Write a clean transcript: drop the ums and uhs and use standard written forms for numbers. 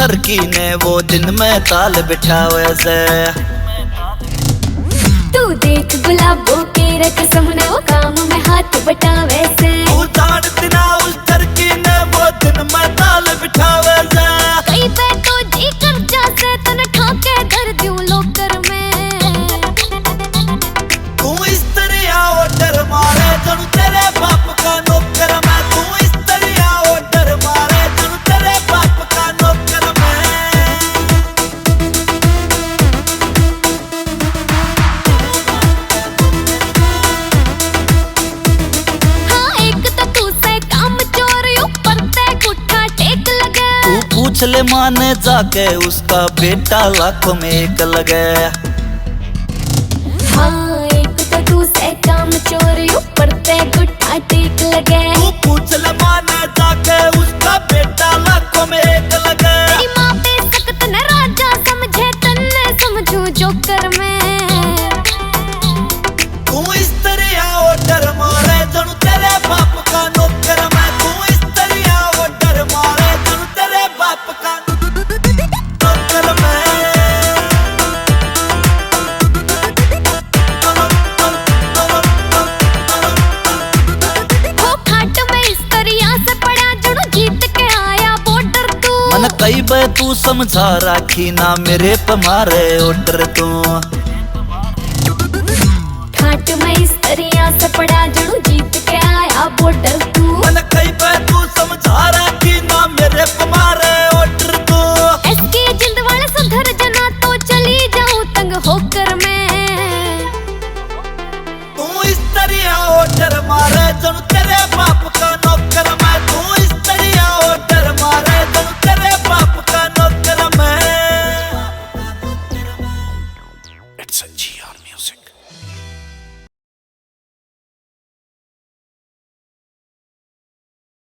Turkey ने वो दिन में ताल बिठावे से। तू देख गुलाबों के रकसम ने वो काम में हाथ बटावे से। तू जानती ना उस टर्की ने वो दिन में ताल बिठावे से। कई पे तो जी कर जा से तन ठाके धर दूं लोकर में। तू इस तरह ऑर्डर मारे जनु तेरे बाप का नौकर मैं। तू इस तरह ऑर्डर मारे जनु तेरे बाप का नौकर मैं। हाँ एक तो तू से काम चोर ऊपर ते गुठा टेक लगे। तू पूछ ले माने जाके उसका बेटा लाखों में एक लगे। हाँ एक तो तू से काम चोर ऊपर ते गुठा टेक लगे। तू पूछ ले माने जाके उसका बेटा लाखों में एक लगे। तेरी माँ पे सख्त न राजा समझे तन्ने समझू जोकर में। तू इस तरह ऑर्डर मारे जनु तेरे बाप का नौकर मैं। तू इस तरह ऑर्डर मारे जनु तेरे बाप का नौकर मैं। हो खाट में इस तरिया से पड़ा जुड़ू जीत के आया बॉर्डर तू। मन कई बे तू समझा राखी ना मेरे पे मारे ऑर्डर तू। खाट में इस तरिया से पड़ा जुड़ू जीत के आया बॉर्डर तू। मन कई बे तू समझा राखी ना मेरे पे मारे ऑर्डर तू। इसकी जिंद वाले सुधर जना तो चली जाऊं तंग होकर मैं। तू इस तरह ऑर्डर मारे जनु तेरे बाप का नौकर मैं। तू इस तरह ऑर्डर मारे जनु तेरे बाप का नौकर मैं। It's a GR music.